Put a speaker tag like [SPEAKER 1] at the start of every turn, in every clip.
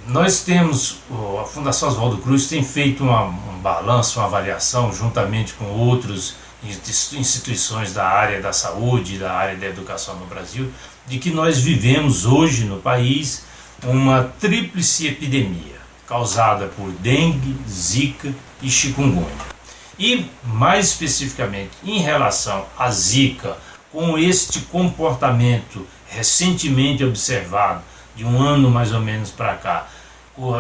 [SPEAKER 1] Nós temos, a Fundação Oswaldo Cruz tem feito um balanço, uma avaliação, juntamente com outras instituições da área da saúde, da área da educação no Brasil, de que nós vivemos hoje no país uma tríplice epidemia, causada por dengue, zika e chikungunya. E, mais especificamente, em relação à zika, com este comportamento recentemente observado, de um ano mais ou menos para cá,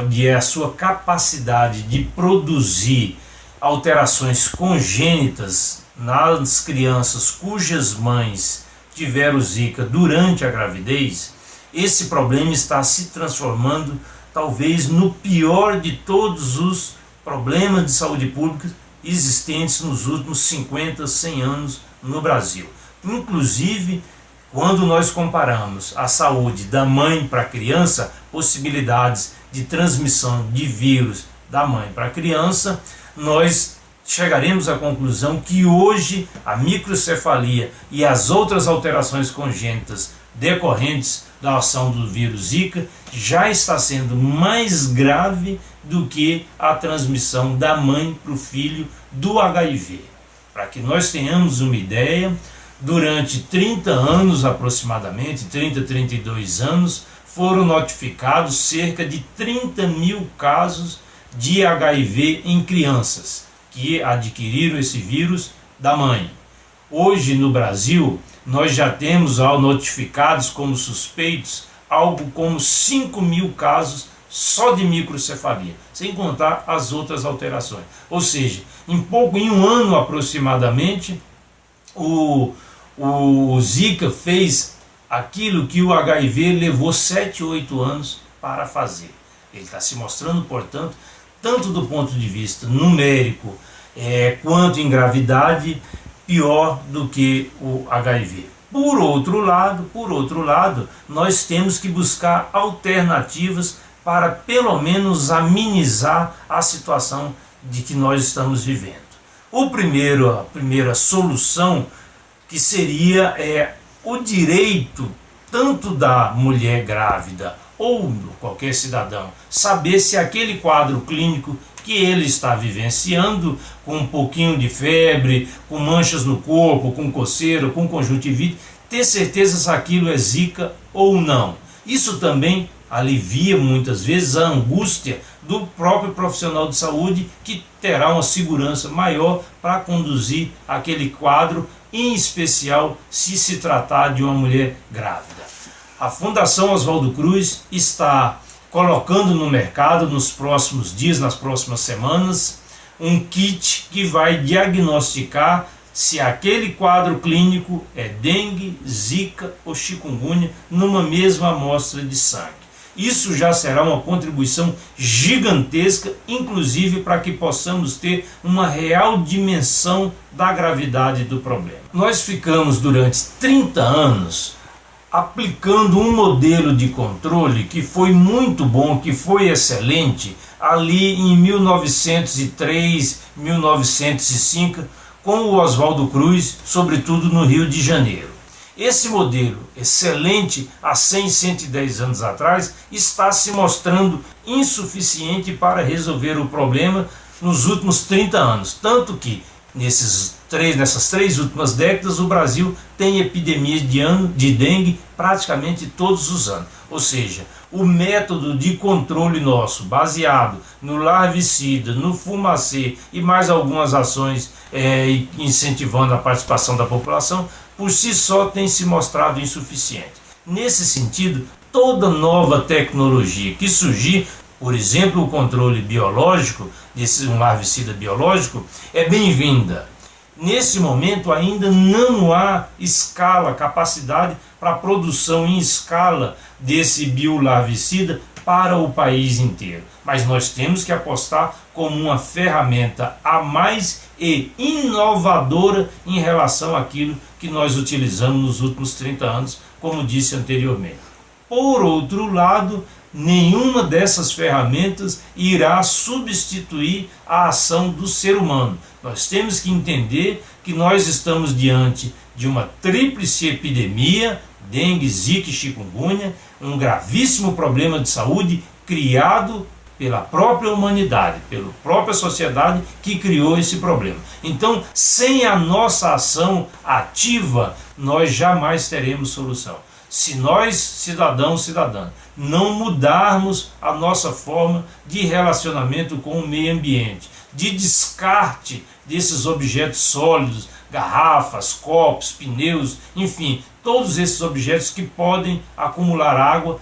[SPEAKER 1] de a sua capacidade de produzir alterações congênitas nas crianças cujas mães tiveram zika durante a gravidez, esse problema está se transformando talvez no pior de todos os problemas de saúde pública existentes nos últimos 50, 100 anos no Brasil. Inclusive, quando nós comparamos a saúde da mãe para a criança, possibilidades de transmissão de vírus da mãe para a criança, nós chegaremos à conclusão que hoje a microcefalia e as outras alterações congênitas decorrentes da ação do vírus Zika já está sendo mais grave do que a transmissão da mãe para o filho do HIV. Para que nós tenhamos uma ideia, durante 30 anos aproximadamente, 30, 32 anos, foram notificados cerca de 30 mil casos de HIV em crianças que adquiriram esse vírus da mãe. Hoje no Brasil, nós já temos notificados como suspeitos algo como 5 mil casos só de microcefalia, sem contar as outras alterações. Ou seja, em um ano aproximadamente, o Zika fez aquilo que o HIV levou 7, 8 anos para fazer. Ele está se mostrando, portanto, tanto do ponto de vista numérico quanto em gravidade, pior do que o HIV. Por outro lado, nós temos que buscar alternativas para pelo menos amenizar a situação de que nós estamos vivendo. A primeira solução que seria o direito tanto da mulher grávida ou qualquer cidadão saber se aquele quadro clínico que ele está vivenciando, com um pouquinho de febre, com manchas no corpo, com coceira, com conjuntivite, ter certeza se aquilo é zika ou não. Isso também alivia muitas vezes a angústia do próprio profissional de saúde, que terá uma segurança maior para conduzir aquele quadro, em especial se se tratar de uma mulher grávida. A Fundação Oswaldo Cruz está colocando no mercado nos próximos dias, nas próximas semanas, um kit que vai diagnosticar se aquele quadro clínico é dengue, zika ou chikungunya numa mesma amostra de sangue. Isso já será uma contribuição gigantesca, inclusive para que possamos ter uma real dimensão da gravidade do problema. Nós ficamos durante 30 anos aplicando um modelo de controle que foi muito bom, que foi excelente, ali em 1903, 1905, com o Oswaldo Cruz, sobretudo no Rio de Janeiro. Esse modelo, excelente há 100, 110 anos atrás, está se mostrando insuficiente para resolver o problema nos últimos 30 anos. Tanto que nessas 3 últimas décadas o Brasil tem epidemias de dengue praticamente todos os anos. Ou seja, o método de controle nosso, baseado no larvicida, no fumacê e mais algumas ações incentivando a participação da população, por si só tem se mostrado insuficiente. Nesse sentido, toda nova tecnologia que surgir, por exemplo, o controle biológico, um larvicida biológico, é bem-vinda. Nesse momento ainda não há capacidade para a produção em escala desse biolarvicida para o país inteiro. Mas nós temos que apostar como uma ferramenta a mais e inovadora em relação àquilo que nós utilizamos nos últimos 30 anos, como disse anteriormente. Por outro lado, nenhuma dessas ferramentas irá substituir a ação do ser humano. Nós temos que entender que nós estamos diante de uma tríplice epidemia, dengue, zika e chikungunya, um gravíssimo problema de saúde, criado pela própria humanidade, pela própria sociedade que criou esse problema. Então, sem a nossa ação ativa, nós jamais teremos solução. Se nós, cidadãos, cidadãs, não mudarmos a nossa forma de relacionamento com o meio ambiente, de descarte desses objetos sólidos, garrafas, copos, pneus, enfim, todos esses objetos que podem acumular água,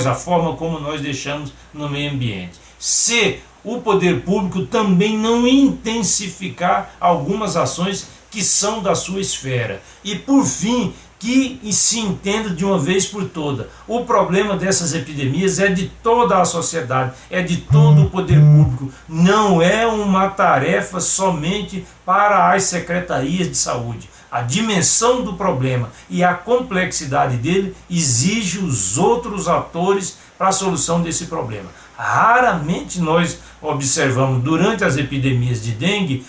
[SPEAKER 1] a forma como nós deixamos no meio ambiente. Se o poder público também não intensificar algumas ações que são da sua esfera. E por fim, que se entenda de uma vez por todas, o problema dessas epidemias é de toda a sociedade, é de todo o poder público, não é uma tarefa somente para as secretarias de saúde. A dimensão do problema e a complexidade dele exige os outros atores para a solução desse problema. Raramente nós observamos durante as epidemias de dengue,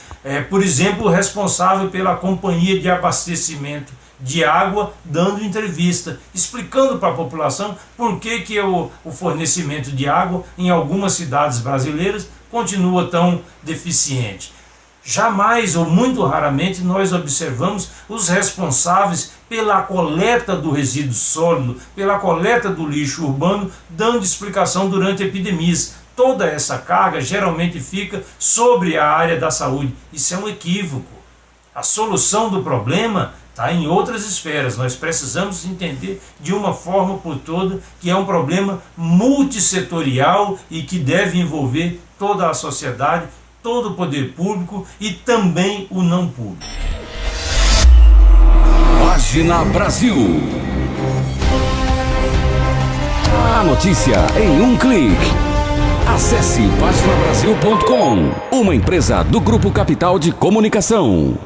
[SPEAKER 1] por exemplo, o responsável pela companhia de abastecimento de água dando entrevista, explicando para a população por que o fornecimento de água em algumas cidades brasileiras continua tão deficiente. Jamais ou muito raramente nós observamos os responsáveis pela coleta do resíduo sólido, pela coleta do lixo urbano, dando explicação durante epidemias. Toda essa carga geralmente fica sobre a área da saúde. Isso é um equívoco. A solução do problema está em outras esferas. Nós precisamos entender de uma forma por toda que é um problema multissetorial e que deve envolver toda a sociedade, todo o poder público e também o não público.
[SPEAKER 2] Página Brasil. A notícia em um clique. Acesse paginabrasil.com, uma empresa do Grupo Capital de Comunicação.